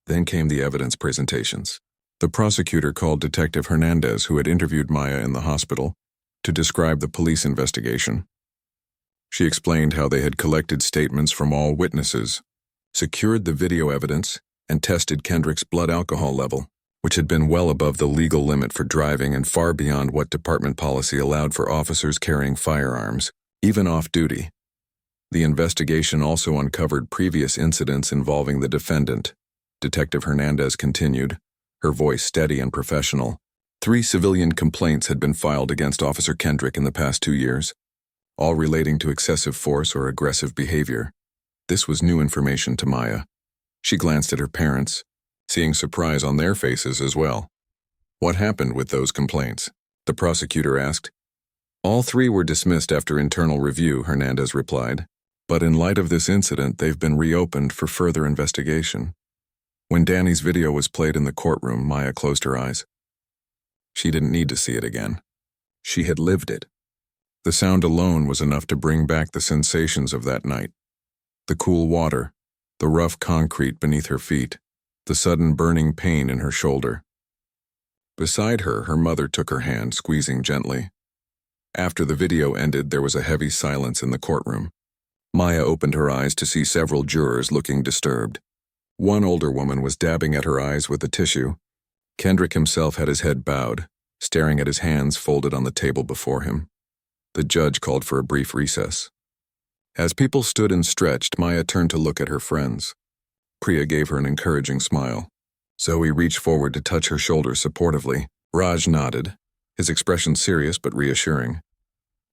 Then came the evidence presentations. The prosecutor called Detective Hernandez, who had interviewed Maya in the hospital, to describe the police investigation. She explained how they had collected statements from all witnesses, secured the video evidence, and tested Kendrick's blood alcohol level, which had been well above the legal limit for driving and far beyond what department policy allowed for officers carrying firearms, even off-duty. The investigation also uncovered previous incidents involving the defendant. Detective Hernandez continued, her voice steady and professional. 3 civilian complaints had been filed against Officer Kendrick in the past 2 years, all relating to excessive force or aggressive behavior. This was new information to Maya. She glanced at her parents, seeing surprise on their faces as well. What happened with those complaints? The prosecutor asked. All 3 were dismissed after internal review, Hernandez replied. But in light of this incident, they've been reopened for further investigation. When Danny's video was played in the courtroom, Maya closed her eyes. She didn't need to see it again. She had lived it. The sound alone was enough to bring back the sensations of that night. The cool water, the rough concrete beneath her feet, the sudden burning pain in her shoulder. Beside her, her mother took her hand, squeezing gently. After the video ended, there was a heavy silence in the courtroom. Maya opened her eyes to see several jurors looking disturbed. One older woman was dabbing at her eyes with a tissue. Kendrick himself had his head bowed, staring at his hands folded on the table before him. The judge called for a brief recess. As people stood and stretched, Maya turned to look at her friends. Priya gave her an encouraging smile. Zoe reached forward to touch her shoulder supportively. Raj nodded, his expression serious but reassuring.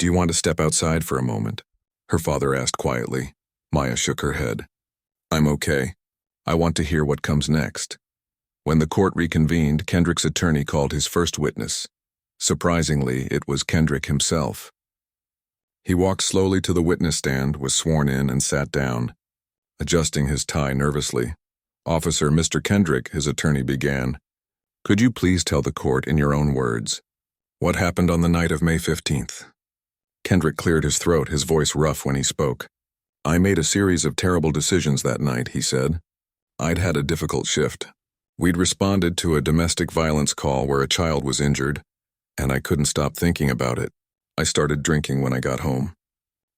"Do you want to step outside for a moment?" her father asked quietly. Maya shook her head. "I'm okay. I want to hear what comes next." When the court reconvened, Kendrick's attorney called his first witness. Surprisingly, it was Kendrick himself. He walked slowly to the witness stand, was sworn in, and sat down, adjusting his tie nervously. "Officer Mr. Kendrick," his attorney began, "could you please tell the court in your own words what happened on the night of May 15th? Kendrick cleared his throat, his voice rough when he spoke. "I made a series of terrible decisions that night," he said. "I'd had a difficult shift. We'd responded to a domestic violence call where a child was injured, and I couldn't stop thinking about it. I started drinking when I got home.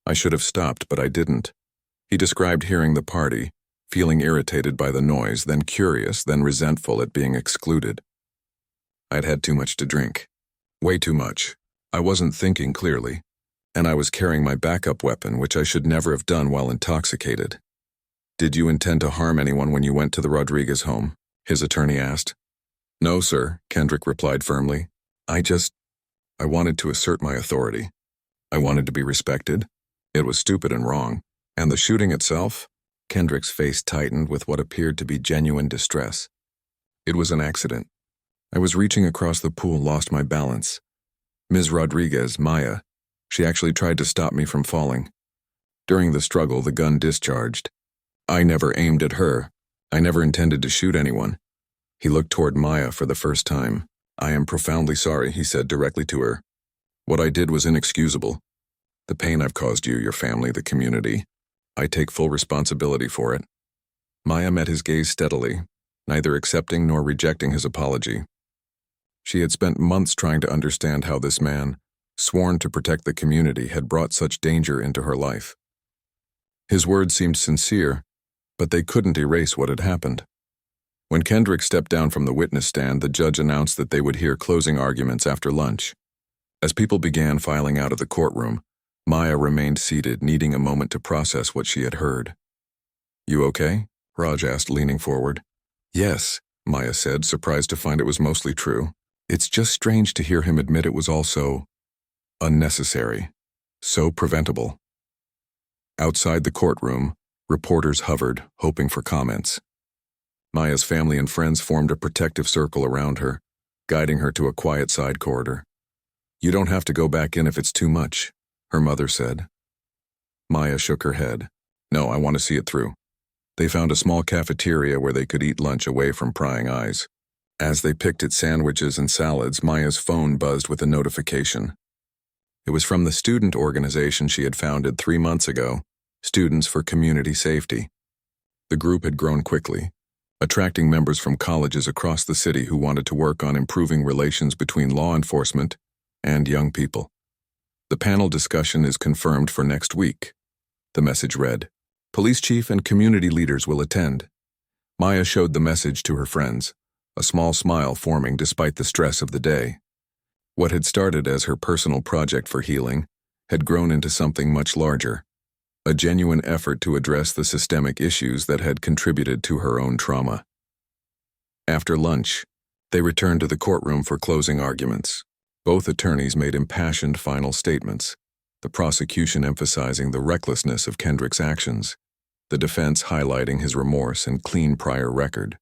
I should have stopped, but I didn't." He described hearing the party, feeling irritated by the noise, then curious, then resentful at being excluded. "I'd had too much to drink. Way too much. I wasn't thinking clearly. And I was carrying my backup weapon, which I should never have done while intoxicated." "Did you intend to harm anyone when you went to the Rodriguez home?" his attorney asked. "No, sir," Kendrick replied firmly. I wanted to assert my authority. I wanted to be respected. It was stupid and wrong. And the shooting itself?" Kendrick's face tightened with what appeared to be genuine distress. "It was an accident. I was reaching across the pool, lost my balance. Ms. Rodriguez, Maya, she actually tried to stop me from falling. During the struggle, the gun discharged. I never aimed at her. I never intended to shoot anyone." He looked toward Maya for the first time. "I am profoundly sorry," he said directly to her. "What I did was inexcusable. The pain I've caused you, your family, the community, I take full responsibility for it." Maya met his gaze steadily, neither accepting nor rejecting his apology. She had spent months trying to understand how this man, sworn to protect the community, had brought such danger into her life. His words seemed sincere, but they couldn't erase what had happened. When Kendrick stepped down from the witness stand, the judge announced that they would hear closing arguments after lunch. As people began filing out of the courtroom, Maya remained seated, needing a moment to process what she had heard. "You okay?" Raj asked, leaning forward. "Yes," Maya said, surprised to find it was mostly true. "It's just strange to hear him admit it was all so unnecessary, so preventable." Outside the courtroom, reporters hovered, hoping for comments. Maya's family and friends formed a protective circle around her, guiding her to a quiet side corridor. "You don't have to go back in if it's too much," her mother said. Maya shook her head. "No, I want to see it through." They found a small cafeteria where they could eat lunch away from prying eyes. As they picked at sandwiches and salads, Maya's phone buzzed with a notification. It was from the student organization she had founded 3 months ago, Students for Community Safety. The group had grown quickly, attracting members from colleges across the city who wanted to work on improving relations between law enforcement and young people. The panel discussion is confirmed for next week. The message read, "Police chief and community leaders will attend." Maya showed the message to her friends, a small smile forming despite the stress of the day. What had started as her personal project for healing had grown into something much larger, a genuine effort to address the systemic issues that had contributed to her own trauma. After lunch, they returned to the courtroom for closing arguments. Both attorneys made impassioned final statements, the prosecution emphasizing the recklessness of Kendrick's actions, the defense highlighting his remorse and clean prior record.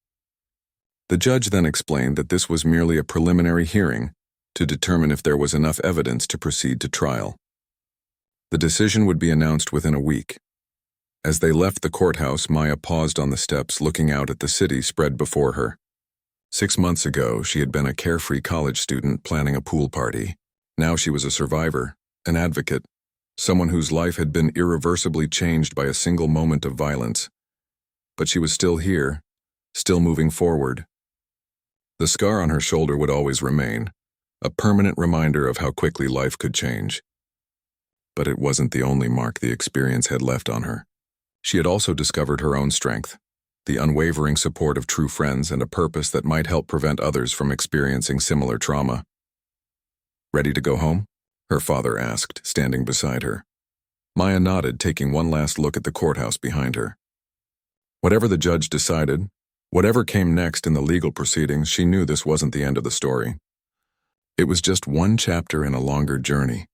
The judge then explained that this was merely a preliminary hearing to determine if there was enough evidence to proceed to trial. The decision would be announced within a week. As they left the courthouse, Maya paused on the steps looking out at the city spread before her. 6 months ago, she had been a carefree college student planning a pool party. Now she was a survivor, an advocate, someone whose life had been irreversibly changed by a single moment of violence. But she was still here, still moving forward. The scar on her shoulder would always remain, a permanent reminder of how quickly life could change. But it wasn't the only mark the experience had left on her. She had also discovered her own strength, the unwavering support of true friends and a purpose that might help prevent others from experiencing similar trauma. "Ready to go home?" her father asked, standing beside her. Maya nodded, taking one last look at the courthouse behind her. Whatever the judge decided, whatever came next in the legal proceedings, she knew this wasn't the end of the story. It was just one chapter in a longer journey,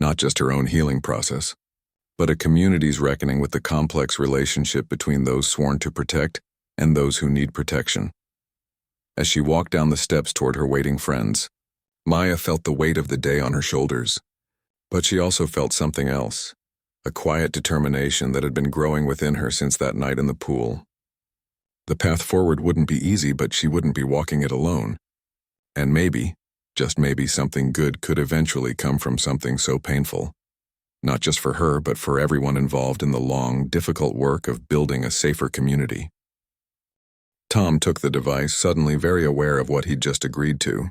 not just her own healing process, but a community's reckoning with the complex relationship between those sworn to protect and those who need protection. As she walked down the steps toward her waiting friends, Maya felt the weight of the day on her shoulders. But she also felt something else, a quiet determination that had been growing within her since that night in the pool. The path forward wouldn't be easy, but she wouldn't be walking it alone. And maybe, just maybe, something good could eventually come from something so painful. Not just for her, but for everyone involved in the long, difficult work of building a safer community. Tom took the device, suddenly very aware of what he'd just agreed to.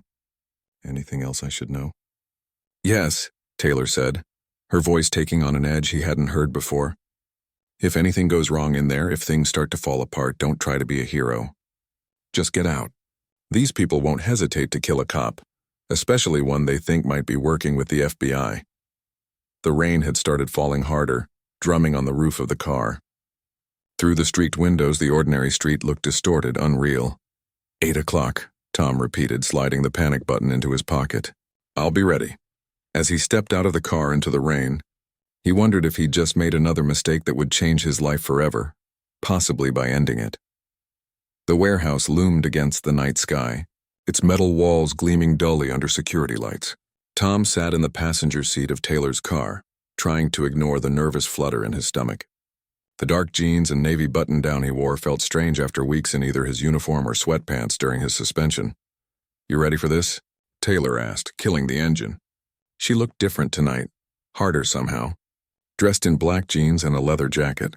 "Anything else I should know?" "Yes," Taylor said, her voice taking on an edge he hadn't heard before. "If anything goes wrong in there, if things start to fall apart, don't try to be a hero. Just get out. These people won't hesitate to kill a cop, especially one they think might be working with the FBI." The rain had started falling harder, drumming on the roof of the car. Through the streaked windows, the ordinary street looked distorted, unreal. 8 o'clock, Tom repeated, sliding the panic button into his pocket. "I'll be ready." As he stepped out of the car into the rain, he wondered if he'd just made another mistake that would change his life forever, possibly by ending it. The warehouse loomed against the night sky, its metal walls gleaming dully under security lights. Tom sat in the passenger seat of Taylor's car, trying to ignore the nervous flutter in his stomach. The dark jeans and navy button-down he wore felt strange after weeks in either his uniform or sweatpants during his suspension. "You ready for this?" Taylor asked, killing the engine. She looked different tonight, harder somehow, dressed in black jeans and a leather jacket,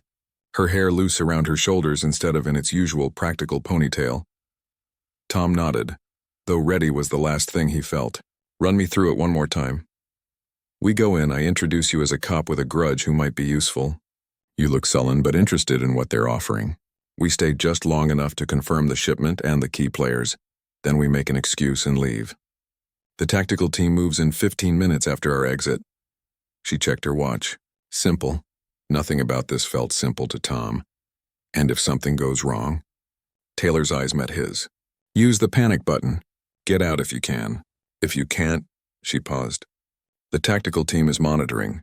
her hair loose around her shoulders instead of in its usual practical ponytail. Tom nodded, though ready was the last thing he felt. "Run me through it one more time." "We go in, I introduce you as a cop with a grudge who might be useful. You look sullen but interested in what they're offering. We stay just long enough to confirm the shipment and the key players. Then we make an excuse and leave. The tactical team moves in 15 minutes after our exit." She checked her watch. Simple. Nothing about this felt simple to Tom. And if something goes wrong? Taylor's eyes met his. "Use the panic button. Get out if you can. If you can't," she paused. "The tactical team is monitoring.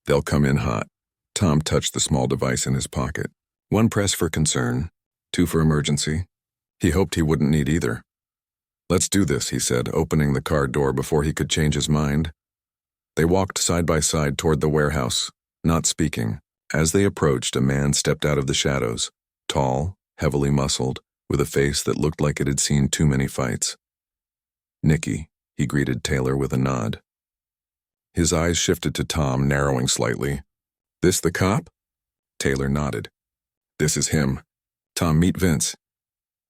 They'll come in hot." Tom touched the small device in his pocket. 1 press for concern, 2 for emergency. He hoped he wouldn't need either. "Let's do this," he said, opening the car door before he could change his mind. They walked side by side toward the warehouse, not speaking. As they approached, a man stepped out of the shadows, tall, heavily muscled, with a face that looked like it had seen too many fights. "Nicky," he greeted Taylor with a nod. His eyes shifted to Tom, narrowing slightly. "This the cop?" Taylor nodded. "This is him. Tom, meet Vince."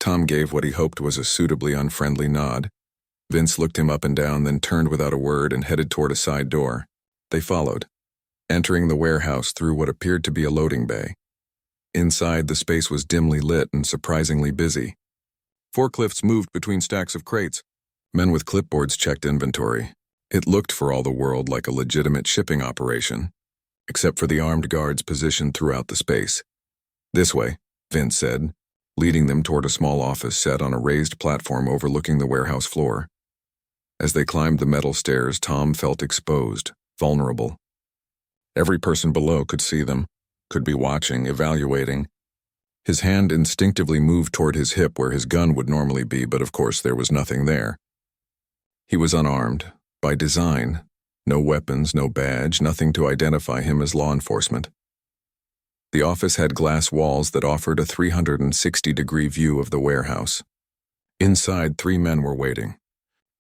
Tom gave what he hoped was a suitably unfriendly nod. Vince looked him up and down, then turned without a word and headed toward a side door. They followed, entering the warehouse through what appeared to be a loading bay. Inside, the space was dimly lit and surprisingly busy. Forklifts moved between stacks of crates. Men with clipboards checked inventory. It looked for all the world like a legitimate shipping operation, except for the armed guards positioned throughout the space. "This way," Vince said, leading them toward a small office set on a raised platform overlooking the warehouse floor. As they climbed the metal stairs, Tom felt exposed, vulnerable. Every person below could see them, could be watching, evaluating. His hand instinctively moved toward his hip where his gun would normally be, but of course there was nothing there. He was unarmed, by design. No weapons, no badge, nothing to identify him as law enforcement. The office had glass walls that offered a 360-degree view of the warehouse. Inside, 3 men were waiting.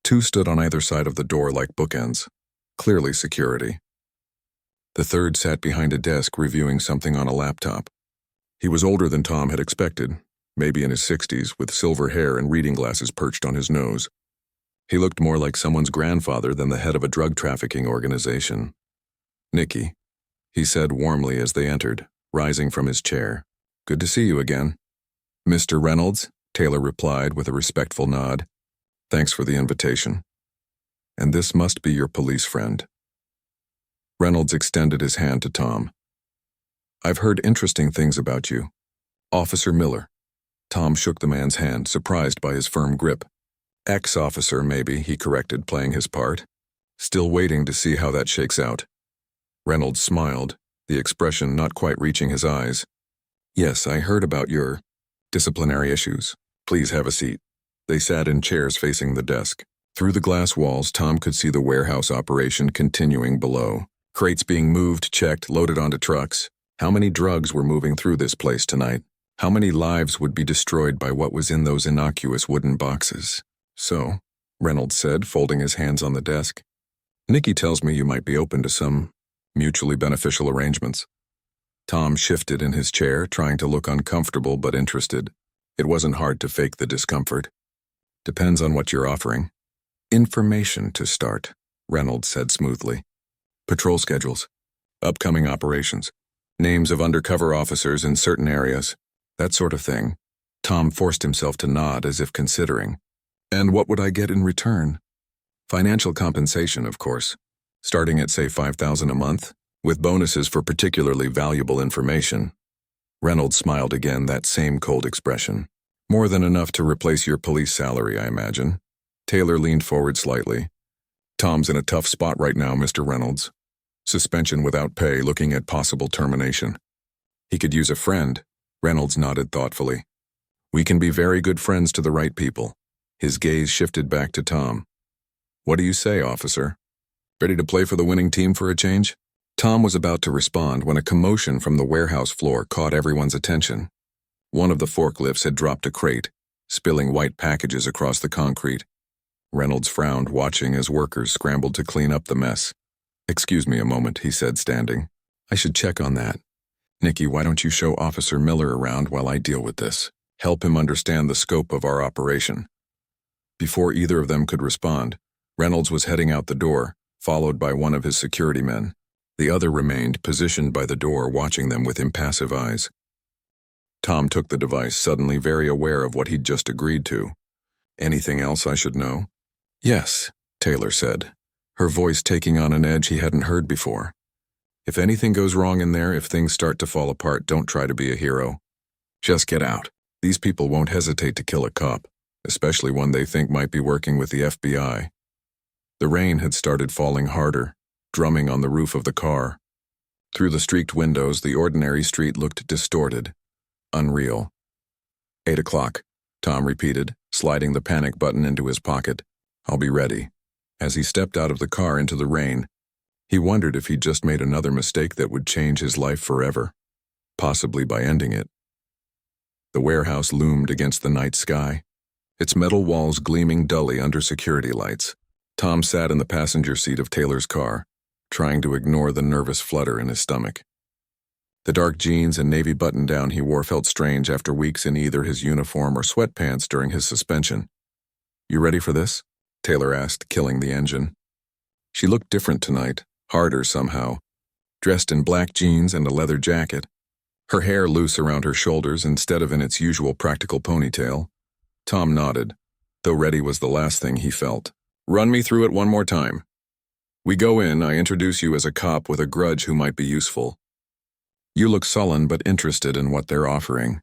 2 stood on either side of the door like bookends, clearly security. The third sat behind a desk reviewing something on a laptop. He was older than Tom had expected, maybe in his 60s, with silver hair and reading glasses perched on his nose. He looked more like someone's grandfather than the head of a drug trafficking organization. "Nicky," he said warmly as they entered, rising from his chair. "Good to see you again." "Mr. Reynolds," Taylor replied with a respectful nod. "Thanks for the invitation. And this must be your police friend." Reynolds extended his hand to Tom. "I've heard interesting things about you. Officer Miller." Tom shook the man's hand, surprised by his firm grip. "Ex-officer, maybe," he corrected, playing his part. "Still waiting to see how that shakes out." Reynolds smiled, the expression not quite reaching his eyes. "Yes, I heard about your disciplinary issues. Please have a seat." They sat in chairs facing the desk. Through the glass walls, Tom could see the warehouse operation continuing below. Crates being moved, checked, loaded onto trucks. How many drugs were moving through this place tonight? How many lives would be destroyed by what was in those innocuous wooden boxes? "So," Reynolds said, folding his hands on the desk, "Nicky tells me you might be open to some mutually beneficial arrangements." Tom shifted in his chair, trying to look uncomfortable but interested. It wasn't hard to fake the discomfort. "Depends on what you're offering." "Information to start," Reynolds said smoothly. "Patrol schedules, upcoming operations, names of undercover officers in certain areas, that sort of thing." Tom forced himself to nod as if considering. "And what would I get in return?" "Financial compensation, of course, starting at, say, $5,000 a month, with bonuses for particularly valuable information." Reynolds smiled again, that same cold expression. "More than enough to replace your police salary, I imagine." Taylor leaned forward slightly. "Tom's in a tough spot right now, Mr. Reynolds. Suspension without pay, looking at possible termination. He could use a friend." Reynolds nodded thoughtfully. "We can be very good friends to the right people." His gaze shifted back to Tom. "What do you say, officer? Ready to play for the winning team for a change?" Tom was about to respond when a commotion from the warehouse floor caught everyone's attention. One of the forklifts had dropped a crate, spilling white packages across the concrete. Reynolds frowned, watching as workers scrambled to clean up the mess. "Excuse me a moment," he said, standing. "I should check on that. Nicky, why don't you show Officer Miller around while I deal with this? Help him understand the scope of our operation." Before either of them could respond, Reynolds was heading out the door, followed by one of his security men. The other remained positioned by the door, watching them with impassive eyes. Tom took the device, suddenly very aware of what he'd just agreed to. "Anything else I should know?" "Yes," Taylor said, her voice taking on an edge he hadn't heard before. "If anything goes wrong in there, if things start to fall apart, don't try to be a hero. Just get out. These people won't hesitate to kill a cop, especially one they think might be working with the FBI." The rain had started falling harder, drumming on the roof of the car. Through the streaked windows, the ordinary street looked distorted, unreal. 8 o'clock, Tom repeated, sliding the panic button into his pocket. "I'll be ready." As he stepped out of the car into the rain, he wondered if he'd just made another mistake that would change his life forever, possibly by ending it. The warehouse loomed against the night sky, its metal walls gleaming dully under security lights. Tom sat in the passenger seat of Taylor's car, trying to ignore the nervous flutter in his stomach. The dark jeans and navy button-down he wore felt strange after weeks in either his uniform or sweatpants during his suspension. "You ready for this?" Taylor asked, killing the engine. She looked different tonight, harder somehow, dressed in black jeans and a leather jacket, her hair loose around her shoulders instead of in its usual practical ponytail. Tom nodded, though ready was the last thing he felt. "Run me through it one more time. We go in, I introduce you as a cop with a grudge who might be useful. You look sullen but interested in what they're offering.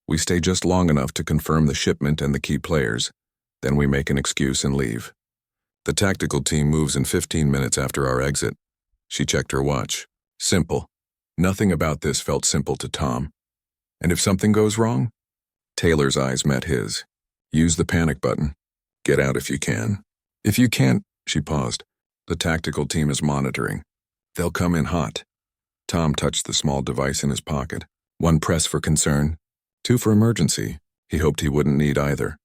We stay just long enough to confirm the shipment and the key players. Then we make an excuse and leave. The tactical team moves in 15 minutes after our exit." She checked her watch. Simple. Nothing about this felt simple to Tom. "And if something goes wrong?" Taylor's eyes met his. "Use the panic button. Get out if you can." "If you can't," she paused. "The tactical team is monitoring. They'll come in hot." Tom touched the small device in his pocket. 1 press for concern, 2 for emergency. He hoped he wouldn't need either.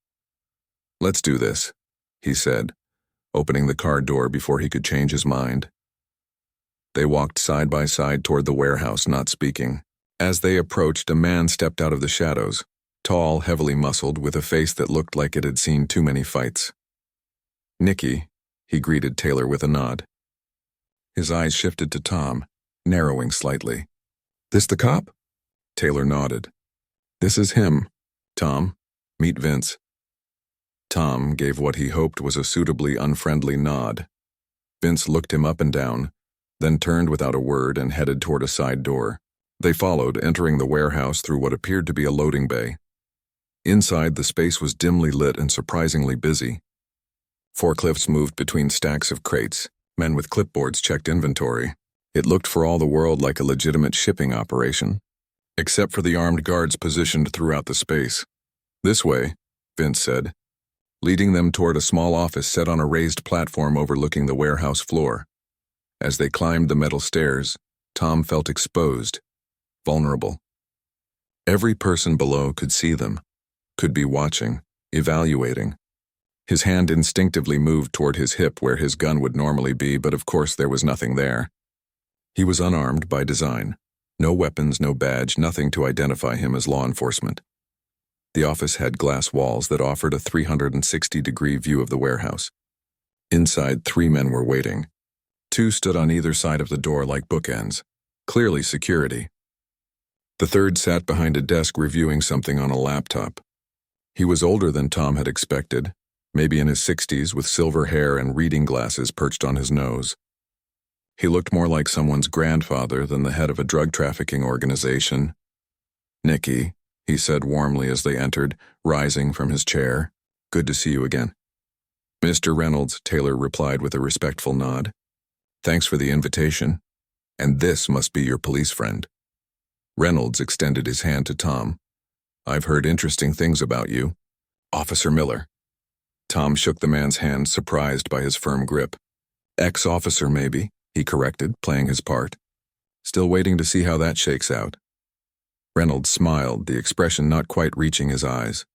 "Let's do this," he said, opening the car door before he could change his mind. They walked side by side toward the warehouse, not speaking. As they approached, a man stepped out of the shadows, tall, heavily muscled, with a face that looked like it had seen too many fights. "Nicky," he greeted Taylor with a nod. His eyes shifted to Tom, narrowing slightly. "This the cop?" Taylor nodded. "This is him. Tom, meet Vince." Tom gave what he hoped was a suitably unfriendly nod. Vince looked him up and down, then turned without a word and headed toward a side door. They followed, entering the warehouse through what appeared to be a loading bay. Inside, the space was dimly lit and surprisingly busy. Forklifts moved between stacks of crates. Men with clipboards checked inventory. It looked for all the world like a legitimate shipping operation, except for the armed guards positioned throughout the space. "This way," Vince said, leading them toward a small office set on a raised platform overlooking the warehouse floor. As they climbed the metal stairs, Tom felt exposed, vulnerable. Every person below could see them, could be watching, evaluating. His hand instinctively moved toward his hip where his gun would normally be, but of course there was nothing there. He was unarmed by design. No weapons, no badge, nothing to identify him as law enforcement. The office had glass walls that offered a 360-degree view of the warehouse. Inside, 3 men were waiting. 2 stood on either side of the door like bookends, clearly security. The third sat behind a desk reviewing something on a laptop. He was older than Tom had expected, maybe in his 60s, with silver hair and reading glasses perched on his nose. He looked more like someone's grandfather than the head of a drug trafficking organization. "Nicky," he said warmly as they entered, rising from his chair. "Good to see you again." "Mr. Reynolds," Taylor replied with a respectful nod. "Thanks for the invitation. And this must be your police friend." Reynolds extended his hand to Tom. "I've heard interesting things about you. Officer Miller." Tom shook the man's hand, surprised by his firm grip. "Ex-officer, maybe," he corrected, playing his part. "Still waiting to see how that shakes out." Reynolds smiled, the expression not quite reaching his eyes.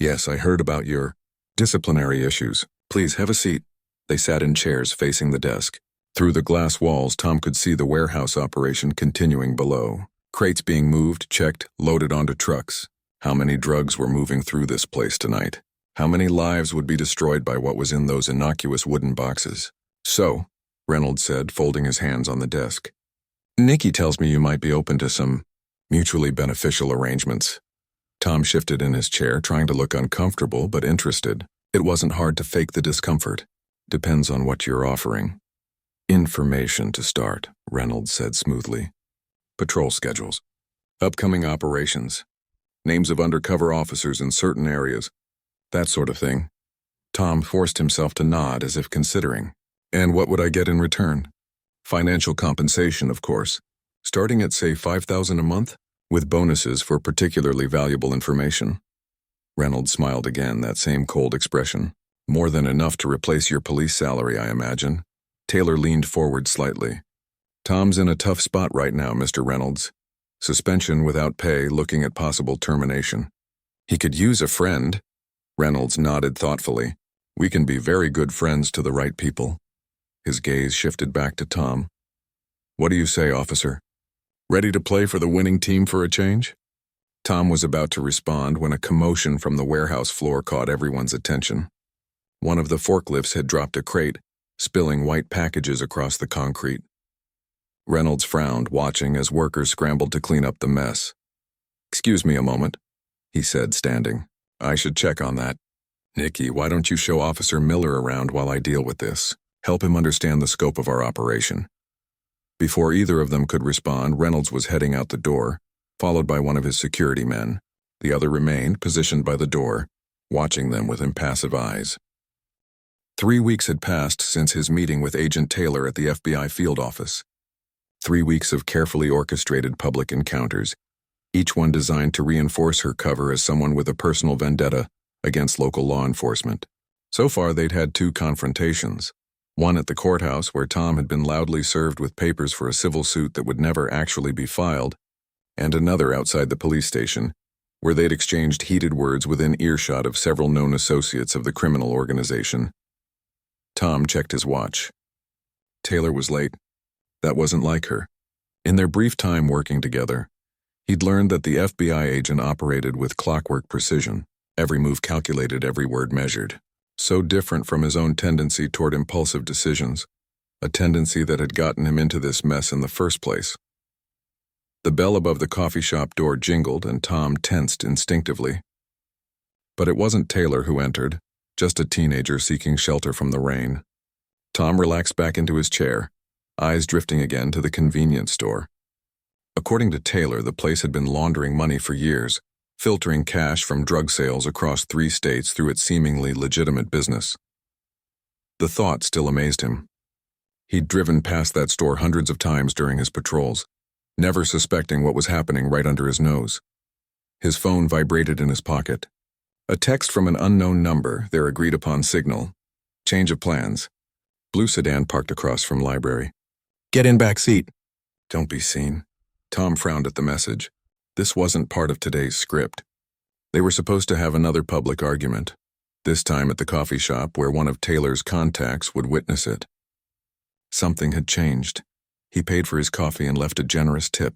"Yes, I heard about your disciplinary issues. Please have a seat." They sat in chairs facing the desk. Through the glass walls, Tom could see the warehouse operation continuing below. Crates being moved, checked, loaded onto trucks. How many drugs were moving through this place tonight? How many lives would be destroyed by what was in those innocuous wooden boxes? "So," Reynolds said, folding his hands on the desk, "Nicky tells me you might be open to some mutually beneficial arrangements." Tom shifted in his chair, trying to look uncomfortable but interested. It wasn't hard to fake the discomfort. "Depends on what you're offering." "Information to start," Reynolds said smoothly. "Patrol schedules, upcoming operations, names of undercover officers in certain areas, that sort of thing." Tom forced himself to nod as if considering. "And what would I get in return?" "Financial compensation, of course, starting at, say, $5,000 a month, with bonuses for particularly valuable information." Reynolds smiled again, that same cold expression. "More than enough to replace your police salary, I imagine." Taylor leaned forward slightly. "Tom's in a tough spot right now, Mr. Reynolds. Suspension without pay, looking at possible termination. He could use a friend." Reynolds nodded thoughtfully. "We can be very good friends to the right people." His gaze shifted back to Tom. "What do you say, officer?" Ready to play for the winning team for a change? Tom was about to respond when a commotion from the warehouse floor caught everyone's attention. One of the forklifts had dropped a crate, spilling white packages across the concrete. Reynolds frowned, watching as workers scrambled to clean up the mess. "Excuse me a moment," he said, standing. "I should check on that. Nikki, why don't you show Officer Miller around while I deal with this? Help him understand the scope of our operation." Before either of them could respond, Reynolds was heading out the door, followed by one of his security men. The other remained positioned by the door, watching them with impassive eyes. 3 weeks had passed since his meeting with Agent Taylor at the FBI field office. 3 weeks of carefully orchestrated public encounters, each one designed to reinforce her cover as someone with a personal vendetta against local law enforcement. So far, they'd had 2 confrontations. One at the courthouse, where Tom had been loudly served with papers for a civil suit that would never actually be filed, and another outside the police station, where they'd exchanged heated words within earshot of several known associates of the criminal organization. Tom checked his watch. Taylor was late. That wasn't like her. In their brief time working together, he'd learned that the FBI agent operated with clockwork precision, every move calculated, every word measured. So different from his own tendency toward impulsive decisions, a tendency that had gotten him into this mess in the first place. The bell above the coffee shop door jingled and Tom tensed instinctively. But it wasn't Taylor who entered, just a teenager seeking shelter from the rain. Tom relaxed back into his chair, eyes drifting again to the convenience store. According to Taylor, the place had been laundering money for years, filtering cash from drug sales across 3 states through its seemingly legitimate business. The thought still amazed him. He'd driven past that store hundreds of times during his patrols, never suspecting what was happening right under his nose. His phone vibrated in his pocket. A text from an unknown number, their agreed-upon signal. Change of plans. Blue sedan parked across from library. "Get in back seat." "Don't be seen." Tom frowned at the message. This wasn't part of today's script. They were supposed to have another public argument, this time at the coffee shop where one of Taylor's contacts would witness it. Something had changed. He paid for his coffee and left a generous tip,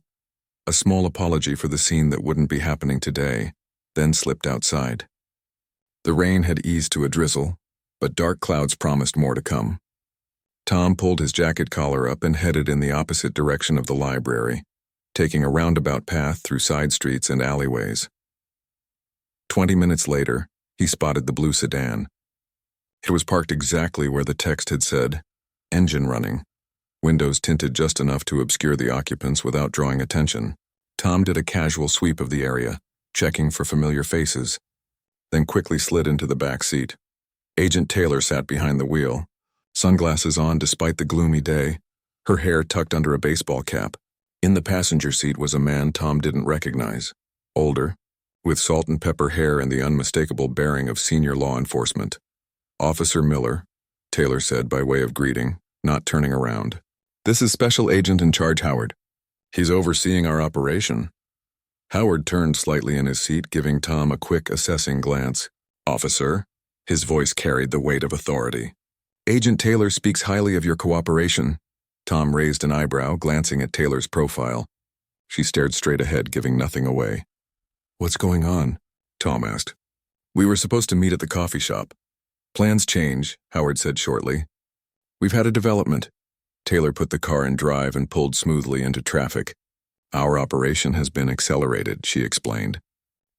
a small apology for the scene that wouldn't be happening today, then slipped outside. The rain had eased to a drizzle, but dark clouds promised more to come. Tom pulled his jacket collar up and headed in the opposite direction of the library, taking a roundabout path through side streets and alleyways. 20 minutes later, he spotted the blue sedan. It was parked exactly where the text had said, "Engine running," windows tinted just enough to obscure the occupants without drawing attention. Tom did a casual sweep of the area, checking for familiar faces, then quickly slid into the back seat. Agent Taylor sat behind the wheel, sunglasses on despite the gloomy day, her hair tucked under a baseball cap. In the passenger seat was a man Tom didn't recognize, older, with salt and pepper hair and the unmistakable bearing of senior law enforcement. "Officer Miller," Taylor said by way of greeting, not turning around. "This is Special Agent in Charge Howard. He's overseeing our operation." Howard turned slightly in his seat, giving Tom a quick, assessing glance. "Officer," his voice carried the weight of authority. "Agent Taylor speaks highly of your cooperation." Tom raised an eyebrow, glancing at Taylor's profile. She stared straight ahead, giving nothing away. "What's going on?" Tom asked. "We were supposed to meet at the coffee shop." "Plans change," Howard said shortly. "We've had a development." Taylor put the car in drive and pulled smoothly into traffic. "Our operation has been accelerated," she explained.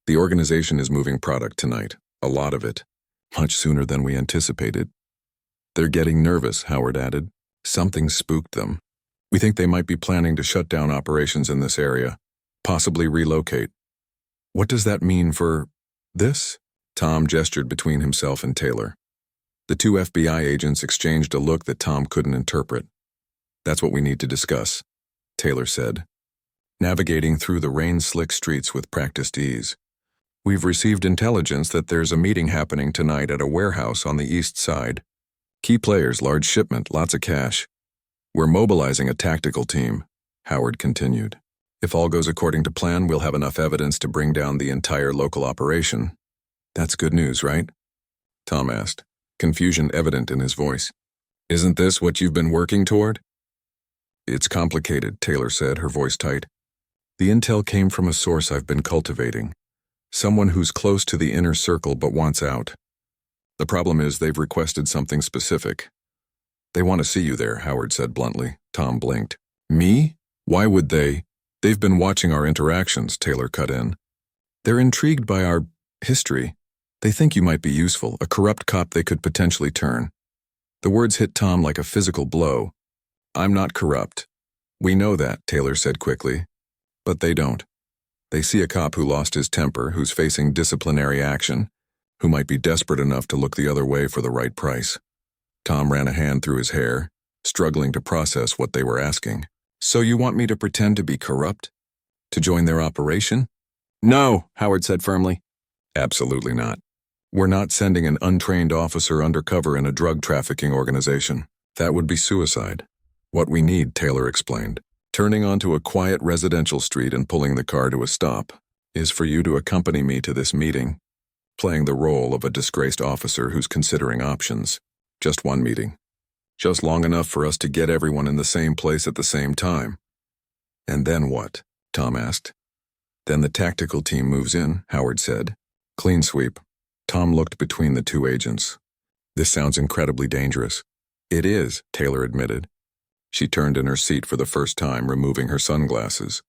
"The organization is moving product tonight, a lot of it, much sooner than we anticipated." "They're getting nervous," Howard added. "Something spooked them. We think they might be planning to shut down operations in this area, possibly relocate." "What does that mean for this?" Tom gestured between himself and Taylor. The 2 FBI agents exchanged a look that Tom couldn't interpret. "That's what we need to discuss," Taylor said, navigating through the rain-slick streets with practiced ease. "We've received intelligence that there's a meeting happening tonight at a warehouse on the east side. Key players, large shipment, lots of cash. We're mobilizing a tactical team," Howard continued. "If all goes according to plan, we'll have enough evidence to bring down the entire local operation." "That's good news, right?" Tom asked, confusion evident in his voice. "Isn't this what you've been working toward?" "It's complicated," Taylor said, her voice tight. The intel came from a source I've been cultivating. Someone who's close to the inner circle but wants out. The problem is they've requested something specific. They want to see you there, Howard said bluntly. Tom blinked. Me? Why would they? They've been watching our interactions, Taylor cut in. They're intrigued by our history. They think you might be useful, a corrupt cop they could potentially turn. The words hit Tom like a physical blow. I'm not corrupt. We know that, Taylor said quickly. But they don't. They see a cop who lost his temper, who's facing disciplinary action, who might be desperate enough to look the other way for the right price. Tom ran a hand through his hair, struggling to process what they were asking. So you want me to pretend to be corrupt? To join their operation? No, Howard said firmly. Absolutely not. We're not sending an untrained officer undercover in a drug trafficking organization. That would be suicide. What we need, Taylor explained, turning onto a quiet residential street and pulling the car to a stop, is for you to accompany me to this meeting, playing the role of a disgraced officer who's considering options. Just one meeting. Just long enough for us to get everyone in the same place at the same time. And then what? Tom asked. Then the tactical team moves in, Howard said. Clean sweep. Tom looked between the two agents. This sounds incredibly dangerous. It is, Taylor admitted. She turned in her seat for the first time, removing her sunglasses.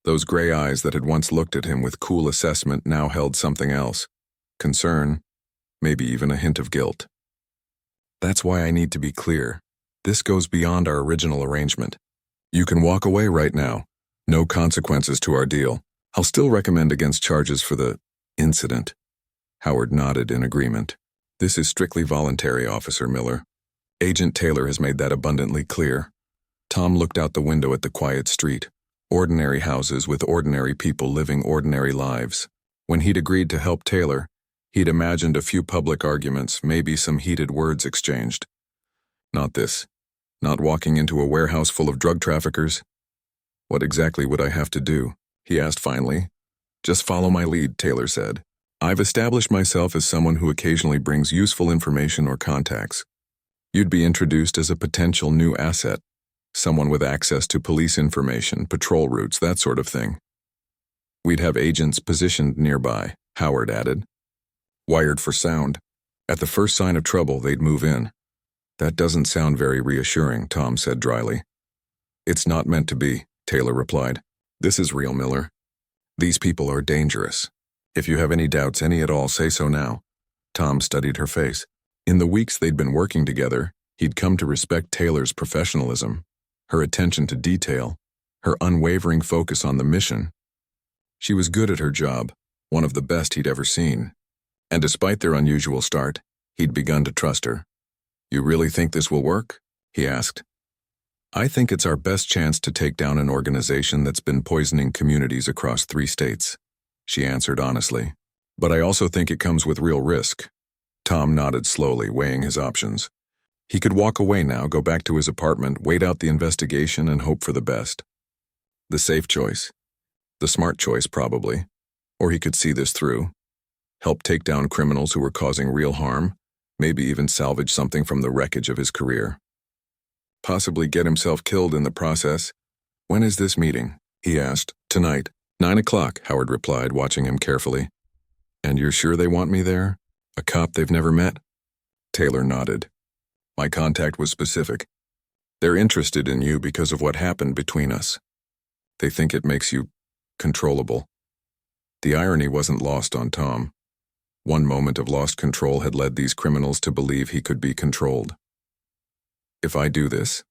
Those gray eyes that had once looked at him with cool assessment now held something else. Concern, maybe even a hint of guilt. That's why I need to be clear. This goes beyond our original arrangement. You can walk away right now. No consequences to our deal. I'll still recommend against charges for the incident. Howard nodded in agreement. This is strictly voluntary, Officer Miller. Agent Taylor has made that abundantly clear. Tom looked out the window at the quiet street. Ordinary houses with ordinary people living ordinary lives. When he'd agreed to help Taylor, he'd imagined a few public arguments, maybe some heated words exchanged. Not this. Not walking into a warehouse full of drug traffickers. What exactly would I have to do? He asked finally. Just follow my lead, Taylor said. I've established myself as someone who occasionally brings useful information or contacts. You'd be introduced as a potential new asset. Someone with access to police information, patrol routes, that sort of thing. We'd have agents positioned nearby, Howard added. Wired for sound. At the first sign of trouble, they'd move in. That doesn't sound very reassuring, Tom said dryly. It's not meant to be, Taylor replied. This is real, Miller. These people are dangerous. If you have any doubts, any at all, say so now. Tom studied her face. In the weeks they'd been working together, he'd come to respect Taylor's professionalism, her attention to detail, her unwavering focus on the mission. She was good at her job, one of the best he'd ever seen. And despite their unusual start, he'd begun to trust her. You really think this will work? He asked. I think it's our best chance to take down an organization that's been poisoning communities across 3 states, she answered honestly. But I also think it comes with real risk. Tom nodded slowly, weighing his options. He could walk away now, go back to his apartment, wait out the investigation, and hope for the best. The safe choice. The smart choice, probably. Or he could see this through. Help take down criminals who were causing real harm, maybe even salvage something from the wreckage of his career. Possibly get himself killed in the process. When is this meeting? He asked. Tonight. 9 o'clock, Howard replied, watching him carefully. And you're sure they want me there? A cop they've never met? Taylor nodded. My contact was specific. They're interested in you because of what happened between us. They think it makes you controllable. The irony wasn't lost on Tom. One moment of lost control had led these criminals to believe he could be controlled. If I do this,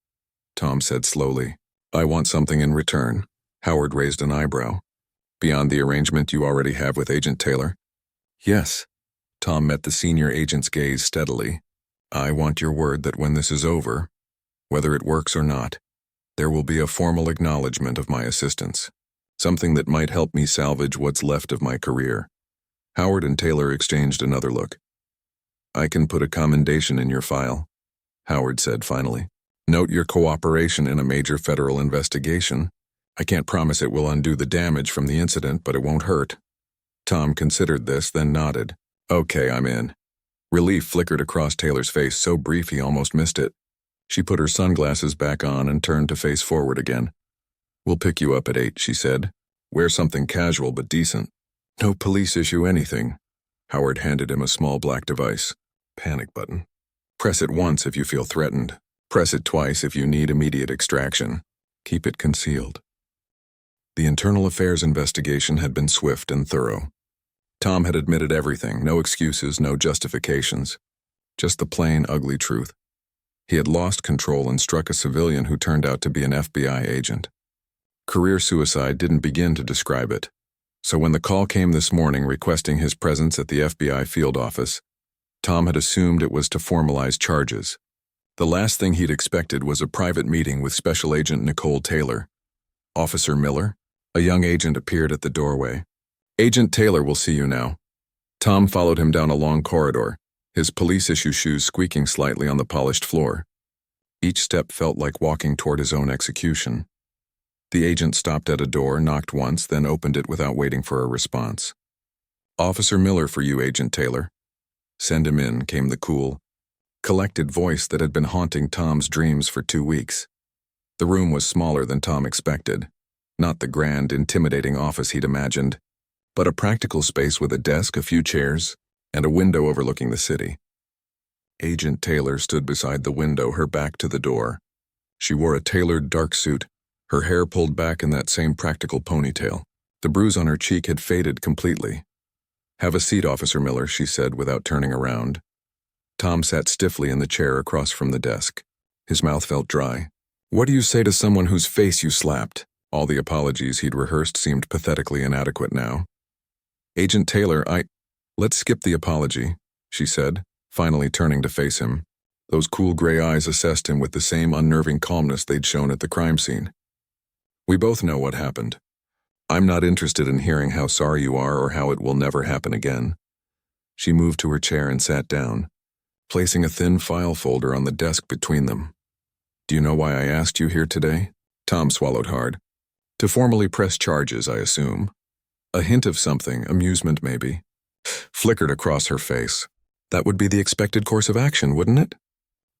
Tom said slowly, I want something in return. Howard raised an eyebrow. Beyond the arrangement you already have with Agent Taylor? Yes. Tom met the senior agent's gaze steadily. I want your word that when this is over, whether it works or not, there will be a formal acknowledgement of my assistance. Something that might help me salvage what's left of my career. Howard and Taylor exchanged another look. I can put a commendation in your file, Howard said finally. Note your cooperation in a major federal investigation. I can't promise it will undo the damage from the incident, but it won't hurt. Tom considered this, then nodded. Okay, I'm in. Relief flickered across Taylor's face, so brief he almost missed it. She put her sunglasses back on and turned to face forward again. We'll pick you up at 8, she said. Wear something casual but decent. No police issue anything. Howard handed him a small black device. Panic button. Press it once if you feel threatened. Press it twice if you need immediate extraction. Keep it concealed. The internal affairs investigation had been swift and thorough. Tom had admitted everything, no excuses, no justifications. Just the plain, ugly truth. He had lost control and struck a civilian who turned out to be an FBI agent. Career suicide didn't begin to describe it. So when the call came this morning requesting his presence at the FBI field office, Tom had assumed it was to formalize charges. The last thing he'd expected was a private meeting with Special Agent Nicole Taylor. Officer Miller? A young agent appeared at the doorway. Agent Taylor will see you now. Tom followed him down a long corridor, his police-issue shoes squeaking slightly on the polished floor. Each step felt like walking toward his own execution. The agent stopped at a door, knocked once, then opened it without waiting for a response. Officer Miller for you, Agent Taylor. Send him in, came the cool, collected voice that had been haunting Tom's dreams for 2 weeks. The room was smaller than Tom expected. Not the grand, intimidating office he'd imagined, but a practical space with a desk, a few chairs, and a window overlooking the city. Agent Taylor stood beside the window, her back to the door. She wore a tailored dark suit, her hair pulled back in that same practical ponytail. The bruise on her cheek had faded completely. Have a seat, Officer Miller, she said without turning around. Tom sat stiffly in the chair across from the desk. His mouth felt dry. What do you say to someone whose face you slapped? All the apologies he'd rehearsed seemed pathetically inadequate now. Agent Taylor, Let's skip the apology, she said, finally turning to face him. Those cool gray eyes assessed him with the same unnerving calmness they'd shown at the crime scene. We both know what happened. I'm not interested in hearing how sorry you are or how it will never happen again. She moved to her chair and sat down, placing a thin file folder on the desk between them. Do you know why I asked you here today? Tom swallowed hard. To formally press charges, I assume. A hint of something, amusement maybe, flickered across her face. That would be the expected course of action, wouldn't it?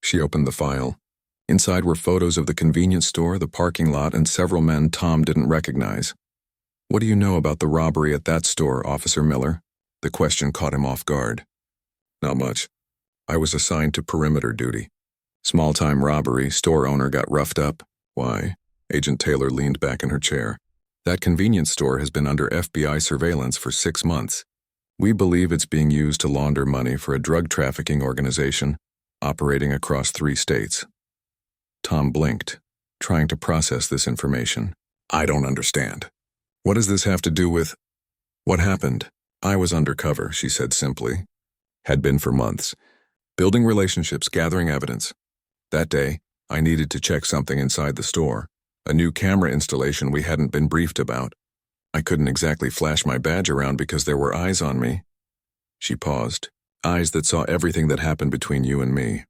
She opened the file. Inside were photos of the convenience store, the parking lot, and several men Tom didn't recognize. What do you know about the robbery at that store, Officer Miller? The question caught him off guard. Not much. I was assigned to perimeter duty. Small-time robbery, store owner got roughed up. Why? Agent Taylor leaned back in her chair. That convenience store has been under FBI surveillance for 6 months. We believe it's being used to launder money for a drug trafficking organization operating across 3 states. Tom blinked, trying to process this information. I don't understand. What does this have to do with... What happened? I was undercover, she said simply. Had been for months. Building relationships, gathering evidence. That day, I needed to check something inside the store. A new camera installation we hadn't been briefed about. I couldn't exactly flash my badge around because there were eyes on me. She paused. Eyes that saw everything that happened between you and me.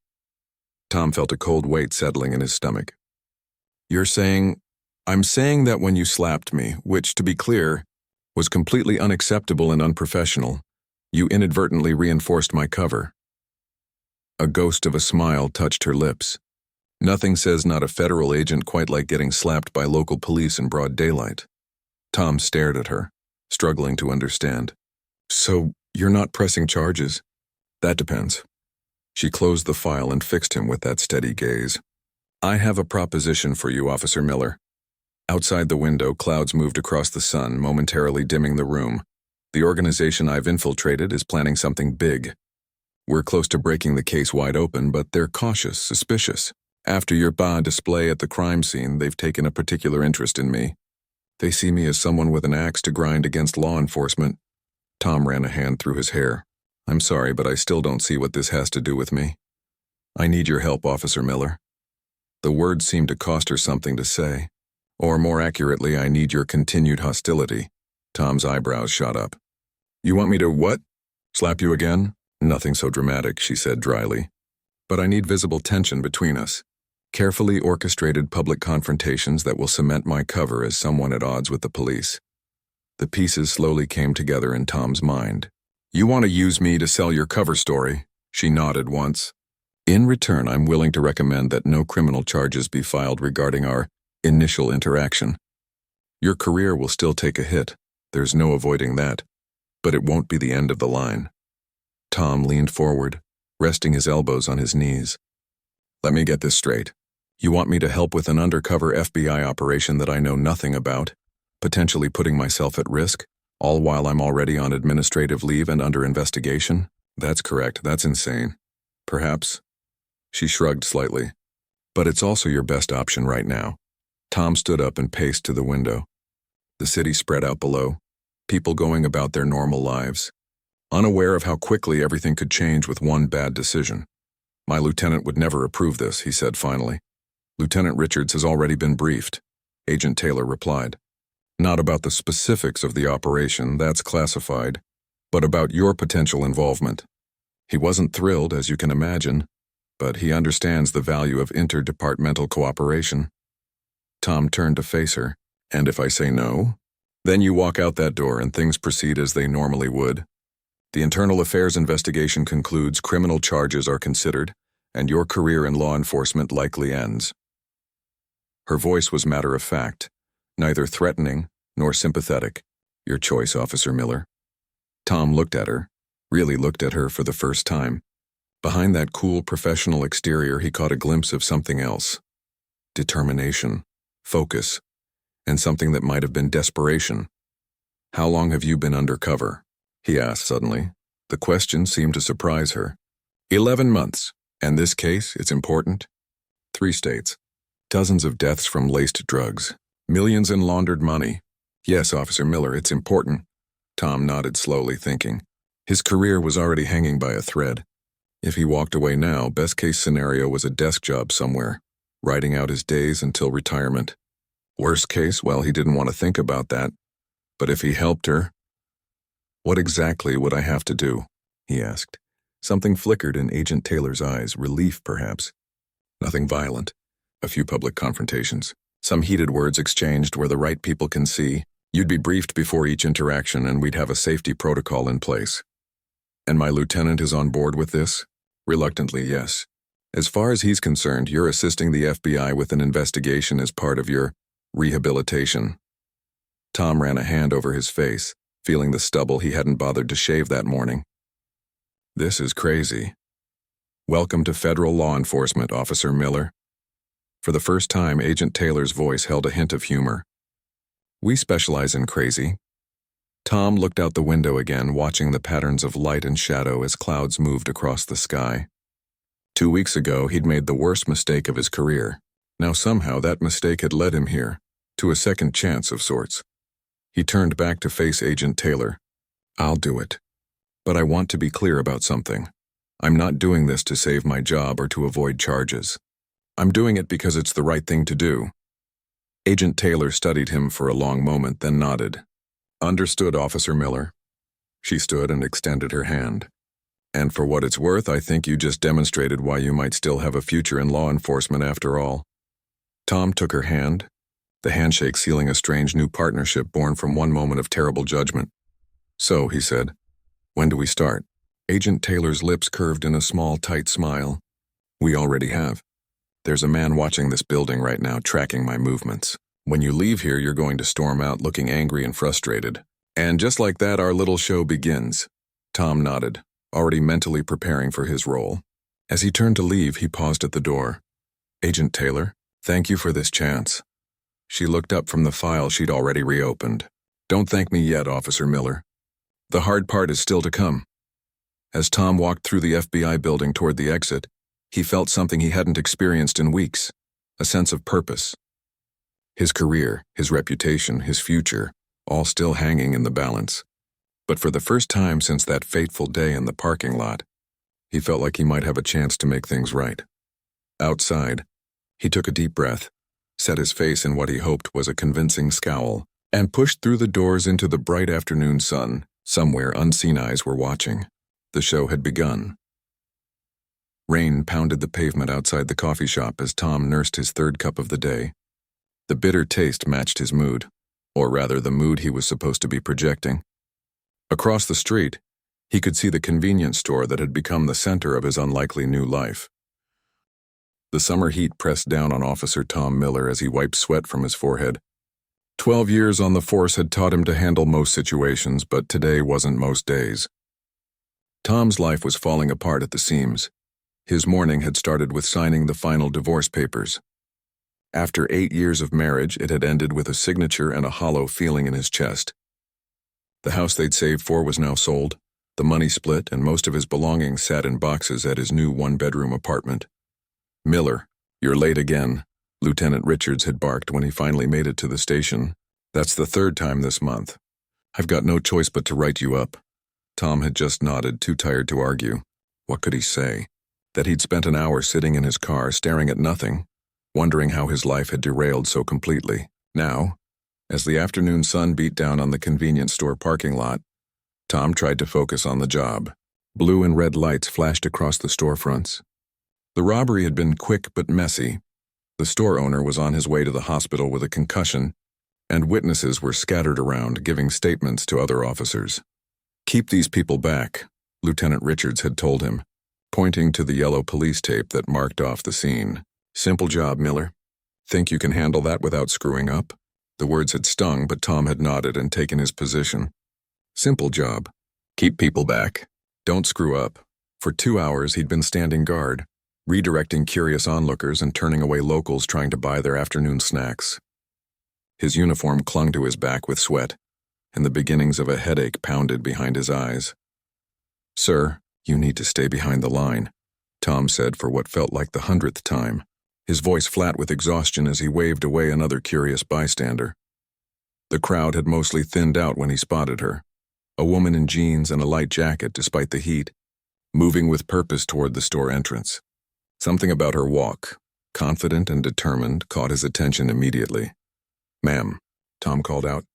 Tom felt a cold weight settling in his stomach. You're saying... I'm saying that when you slapped me, which, to be clear, was completely unacceptable and unprofessional, you inadvertently reinforced my cover. A ghost of a smile touched her lips. Nothing says not a federal agent quite like getting slapped by local police in broad daylight. Tom stared at her, struggling to understand. So, you're not pressing charges? That depends. She closed the file and fixed him with that steady gaze. I have a proposition for you, Officer Miller. Outside the window, clouds moved across the sun, momentarily dimming the room. The organization I've infiltrated is planning something big. We're close to breaking the case wide open, but they're cautious, suspicious. After your display at the crime scene, they've taken a particular interest in me. They see me as someone with an axe to grind against law enforcement. Tom ran a hand through his hair. I'm sorry, but I still don't see what this has to do with me. I need your help, Officer Miller. The words seemed to cost her something to say. Or more accurately, I need your continued hostility. Tom's eyebrows shot up. You want me to what? Slap you again? Nothing so dramatic, she said dryly. But I need visible tension between us. Carefully orchestrated public confrontations that will cement my cover as someone at odds with the police. The pieces slowly came together in Tom's mind. You want to use me to sell your cover story? She nodded once. In return, I'm willing to recommend that no criminal charges be filed regarding our initial interaction. Your career will still take a hit. There's no avoiding that. But it won't be the end of the line. Tom leaned forward, resting his elbows on his knees. Let me get this straight. You want me to help with an undercover FBI operation that I know nothing about, potentially putting myself at risk, all while I'm already on administrative leave and under investigation? That's correct. That's insane. Perhaps. She shrugged slightly. But it's also your best option right now. Tom stood up and paced to the window. The city spread out below, people going about their normal lives, unaware of how quickly everything could change with one bad decision. My lieutenant would never approve this, he said finally. Lieutenant Richards has already been briefed, Agent Taylor replied. Not about the specifics of the operation, that's classified, but about your potential involvement. He wasn't thrilled, as you can imagine, but he understands the value of interdepartmental cooperation. Tom turned to face her. And if I say no? Then you walk out that door and things proceed as they normally would. The internal affairs investigation concludes criminal charges are considered, and your career in law enforcement likely ends. Her voice was matter-of-fact, neither threatening nor sympathetic. Your choice, Officer Miller. Tom looked at her, really looked at her for the first time. Behind that cool professional exterior he caught a glimpse of something else. Determination, focus, and something that might have been desperation. How long have you been undercover? He asked suddenly. The question seemed to surprise her. 11 months. And this case, it's important? 3 states. Dozens of deaths from laced drugs. Millions in laundered money. Yes, Officer Miller, it's important. Tom nodded slowly, thinking. His career was already hanging by a thread. If he walked away now, best-case scenario was a desk job somewhere, riding out his days until retirement. Worst case, well, he didn't want to think about that. But if he helped her... What exactly would I have to do? He asked. Something flickered in Agent Taylor's eyes, relief perhaps. Nothing violent. A few public confrontations. Some heated words exchanged where the right people can see. You'd be briefed before each interaction and we'd have a safety protocol in place. And my lieutenant is on board with this? Reluctantly, yes. As far as he's concerned, you're assisting the FBI with an investigation as part of your rehabilitation. Tom ran a hand over his face, feeling the stubble he hadn't bothered to shave that morning. This is crazy. Welcome to federal law enforcement, Officer Miller. For the first time, Agent Taylor's voice held a hint of humor. We specialize in crazy. Tom looked out the window again, watching the patterns of light and shadow as clouds moved across the sky. 2 weeks ago, he'd made the worst mistake of his career. Now somehow that mistake had led him here, to a second chance of sorts. He turned back to face Agent Taylor. I'll do it. But I want to be clear about something. I'm not doing this to save my job or to avoid charges. I'm doing it because it's the right thing to do. Agent Taylor studied him for a long moment, then nodded. Understood, Officer Miller. She stood and extended her hand. And for what it's worth, I think you just demonstrated why you might still have a future in law enforcement after all. Tom took her hand, the handshake sealing a strange new partnership born from one moment of terrible judgment. So, he said, when do we start? Agent Taylor's lips curved in a small, tight smile. We already have. There's a man watching this building right now, tracking my movements. When you leave here, you're going to storm out looking angry and frustrated. And just like that, our little show begins. Tom nodded, already mentally preparing for his role. As he turned to leave, he paused at the door. Agent Taylor, thank you for this chance. She looked up from the file she'd already reopened. Don't thank me yet, Officer Miller. The hard part is still to come. As Tom walked through the FBI building toward the exit, he felt something he hadn't experienced in weeks, a sense of purpose. His career, his reputation, his future, all still hanging in the balance. But for the first time since that fateful day in the parking lot, he felt like he might have a chance to make things right. Outside, he took a deep breath, set his face in what he hoped was a convincing scowl, and pushed through the doors into the bright afternoon sun. Somewhere unseen eyes were watching. The show had begun. Rain pounded the pavement outside the coffee shop as Tom nursed his third cup of the day. The bitter taste matched his mood, or rather the mood he was supposed to be projecting. Across the street, he could see the convenience store that had become the center of his unlikely new life. The summer heat pressed down on Officer Tom Miller as he wiped sweat from his forehead. 12 years on the force had taught him to handle most situations, but today wasn't most days. Tom's life was falling apart at the seams. His morning had started with signing the final divorce papers. After 8 years of marriage, it had ended with a signature and a hollow feeling in his chest. The house they'd saved for was now sold, the money split, and most of his belongings sat in boxes at his new one-bedroom apartment. "Miller, you're late again," Lieutenant Richards had barked when he finally made it to the station. "That's the third time this month. I've got no choice but to write you up." Tom had just nodded, too tired to argue. What could he say? That he'd spent an hour sitting in his car staring at nothing, wondering how his life had derailed so completely. Now, as the afternoon sun beat down on the convenience store parking lot, Tom tried to focus on the job. Blue and red lights flashed across the storefronts. The robbery had been quick but messy. The store owner was on his way to the hospital with a concussion, and witnesses were scattered around, giving statements to other officers. "Keep these people back," Lieutenant Richards had told him, pointing to the yellow police tape that marked off the scene. "Simple job, Miller. Think you can handle that without screwing up?" The words had stung, but Tom had nodded and taken his position. Simple job. Keep people back. Don't screw up. For 2 hours he'd been standing guard, redirecting curious onlookers and turning away locals trying to buy their afternoon snacks. His uniform clung to his back with sweat, and the beginnings of a headache pounded behind his eyes. "Sir, you need to stay behind the line," Tom said for what felt like the 100th time, his voice flat with exhaustion as he waved away another curious bystander. The crowd had mostly thinned out when he spotted her, a woman in jeans and a light jacket despite the heat, moving with purpose toward the store entrance. Something about her walk, confident and determined, caught his attention immediately. "Ma'am," Tom called out,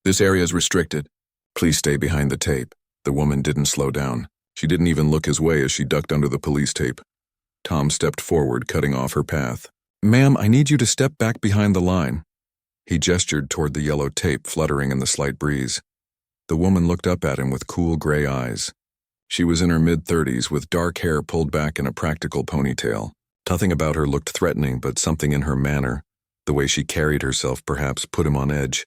"this area is restricted. Please stay behind the tape." The woman didn't slow down. She didn't even look his way as she ducked under the police tape. Tom stepped forward, cutting off her path. "Ma'am, I need you to step back behind the line." He gestured toward the yellow tape fluttering in the slight breeze. The woman looked up at him with cool gray eyes. She was in her mid-30s with dark hair pulled back in a practical ponytail. Nothing about her looked threatening, but something in her manner, the way she carried herself perhaps, put him on edge.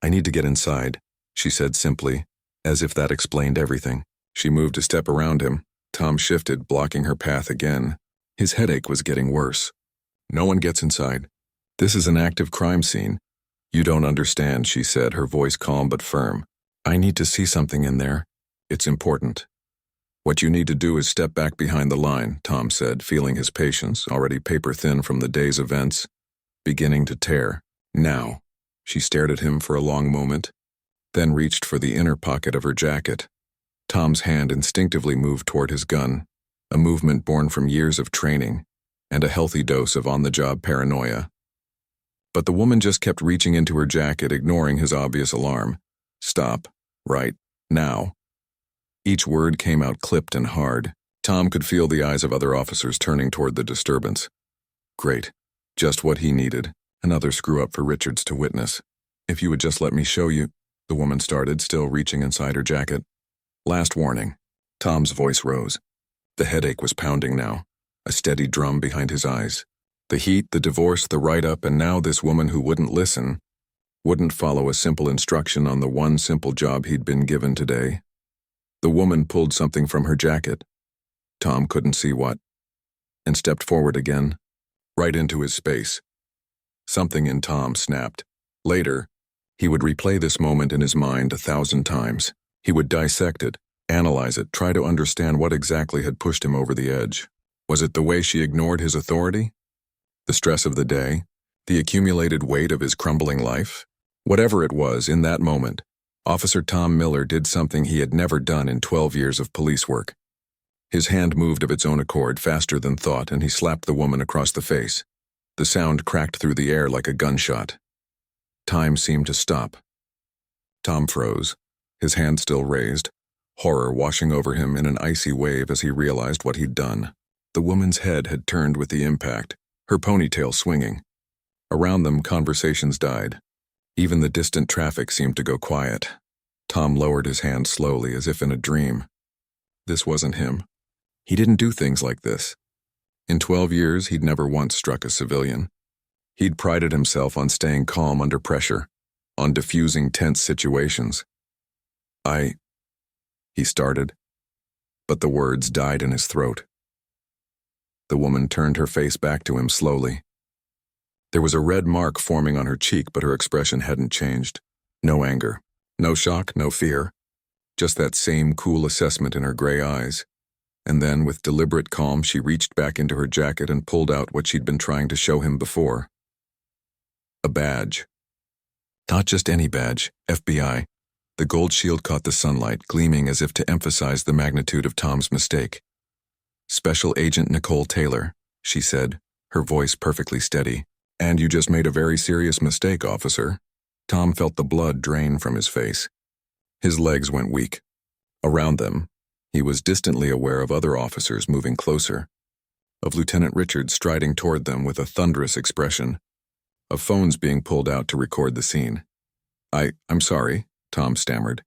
"I need to get inside," she said simply, as if that explained everything. She moved a step around him. Tom shifted, blocking her path again. His headache was getting worse. "No one gets inside. This is an active crime scene." "You don't understand," she said, her voice calm but firm. "I need to see something in there. It's important." "What you need to do is step back behind the line," Tom said, feeling his patience, already paper-thin from the day's events, beginning to tear. "Now." She stared at him for a long moment, then reached for the inner pocket of her jacket. Tom's hand instinctively moved toward his gun, a movement born from years of training and a healthy dose of on-the-job paranoia. But the woman just kept reaching into her jacket, ignoring his obvious alarm. "Stop. Right. Now." Each word came out clipped and hard. Tom could feel the eyes of other officers turning toward the disturbance. Great. Just what he needed. Another screw-up for Richards to witness. "If you would just let me show you," the woman started, still reaching inside her jacket. "Last warning." Tom's voice rose. The headache was pounding now, a steady drum behind his eyes. The heat, the divorce, the write-up, and now this woman who wouldn't listen, wouldn't follow a simple instruction on the one simple job he'd been given today. The woman pulled something from her jacket. Tom couldn't see what, and stepped forward again, right into his space. Something in Tom snapped. Later, he would replay this moment in his mind 1,000 times. He would dissect it, analyze it, try to understand what exactly had pushed him over the edge. Was it the way she ignored his authority? The stress of the day? The accumulated weight of his crumbling life? Whatever it was, in that moment, Officer Tom Miller did something he had never done in 12 years of police work. His hand moved of its own accord, faster than thought, and he slapped the woman across the face. The sound cracked through the air like a gunshot. Time seemed to stop. Tom froze, his hand still raised, horror washing over him in an icy wave as he realized what he'd done. The woman's head had turned with the impact, her ponytail swinging. Around them, conversations died. Even the distant traffic seemed to go quiet. Tom lowered his hand slowly, as if in a dream. This wasn't him. He didn't do things like this. In 12 years, he'd never once struck a civilian. He'd prided himself on staying calm under pressure, on diffusing tense situations. He started, but the words died in his throat. The woman turned her face back to him slowly. There was a red mark forming on her cheek, but her expression hadn't changed. No anger, no shock, no fear. Just that same cool assessment in her gray eyes. And then, with deliberate calm, she reached back into her jacket and pulled out what she'd been trying to show him before. A badge. Not just any badge, FBI. The gold shield caught the sunlight, gleaming as if to emphasize the magnitude of Tom's mistake. Special Agent Nicole Taylor, she said, her voice perfectly steady. And you just made a very serious mistake, officer. Tom felt the blood drain from his face. His legs went weak. Around them, he was distantly aware of other officers moving closer, of Lieutenant Richards striding toward them with a thunderous expression, of phones being pulled out to record the scene. I'm sorry, Tom stammered,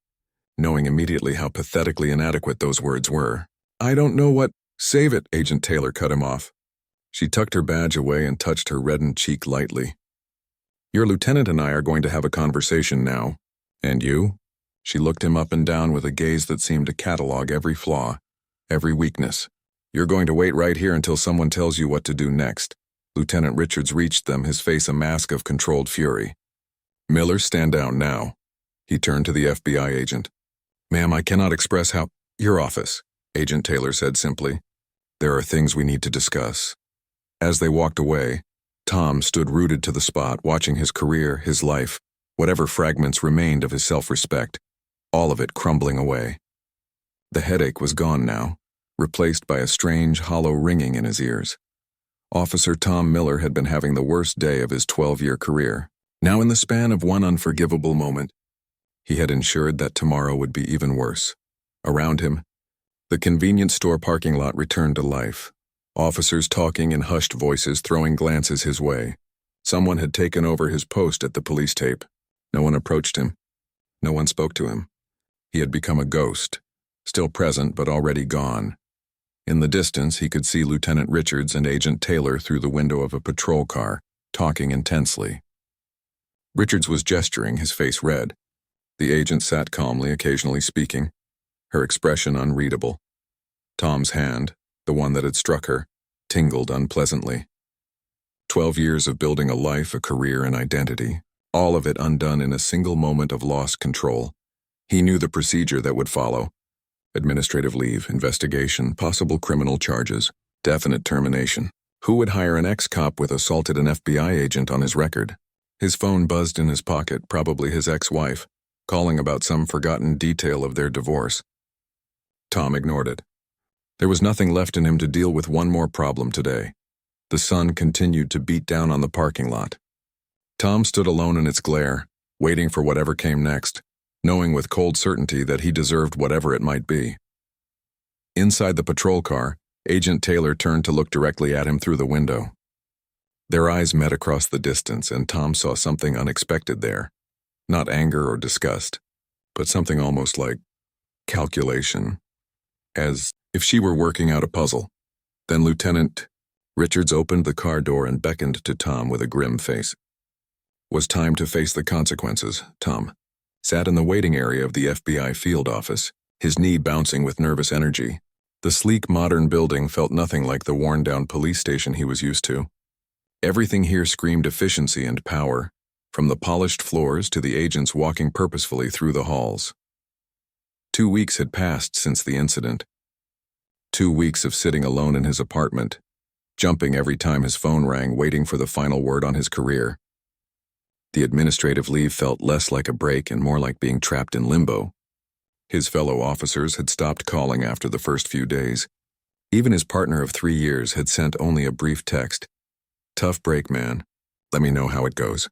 knowing immediately how pathetically inadequate those words were. I don't know what— Save it, Agent Taylor cut him off. She tucked her badge away and touched her reddened cheek lightly. Your lieutenant and I are going to have a conversation now. And you? She looked him up and down with a gaze that seemed to catalog every flaw, every weakness. You're going to wait right here until someone tells you what to do next. Lieutenant Richards reached them, his face a mask of controlled fury. Miller, stand down now. He turned to the FBI agent. Ma'am, I cannot express how— Your office, Agent Taylor said simply. There are things we need to discuss. As they walked away, Tom stood rooted to the spot, watching his career, his life, whatever fragments remained of his self-respect, all of it crumbling away. The headache was gone now, replaced by a strange, hollow ringing in his ears. Officer Tom Miller had been having the worst day of his 12-year career. Now, in the span of one unforgivable moment, he had ensured that tomorrow would be even worse. Around him, the convenience store parking lot returned to life. Officers talking in hushed voices, throwing glances his way. Someone had taken over his post at the police tape. No one approached him. No one spoke to him. He had become a ghost, still present but already gone. In the distance, he could see Lieutenant Richards and Agent Taylor through the window of a patrol car, talking intensely. Richards was gesturing, his face red. The agent sat calmly, occasionally speaking, her expression unreadable. Tom's hand, the one that had struck her, tingled unpleasantly. 12 years of building a life, a career, an identity, all of it undone in a single moment of lost control. He knew the procedure that would follow. Administrative leave, investigation, possible criminal charges, definite termination. Who would hire an ex-cop with assaulted an FBI agent on his record? His phone buzzed in his pocket, probably his ex-wife, calling about some forgotten detail of their divorce. Tom ignored it. There was nothing left in him to deal with one more problem today. The sun continued to beat down on the parking lot. Tom stood alone in its glare, waiting for whatever came next, knowing with cold certainty that he deserved whatever it might be. Inside the patrol car, Agent Taylor turned to look directly at him through the window. Their eyes met across the distance, and Tom saw something unexpected there. Not anger or disgust, but something almost like calculation, as if she were working out a puzzle. Then Lieutenant Richards opened the car door and beckoned to Tom with a grim face. Was time to face the consequences. Tom sat in the waiting area of the FBI field office, his knee bouncing with nervous energy. The sleek modern building felt nothing like the worn-down police station he was used to. Everything here screamed efficiency and power, from the polished floors to the agents walking purposefully through the halls. 2 weeks had passed since the incident. 2 weeks of sitting alone in his apartment, jumping every time his phone rang, waiting for the final word on his career. The administrative leave felt less like a break and more like being trapped in limbo. His fellow officers had stopped calling after the first few days. Even his partner of 3 years had sent only a brief text. Tough break, man. Let me know how it goes.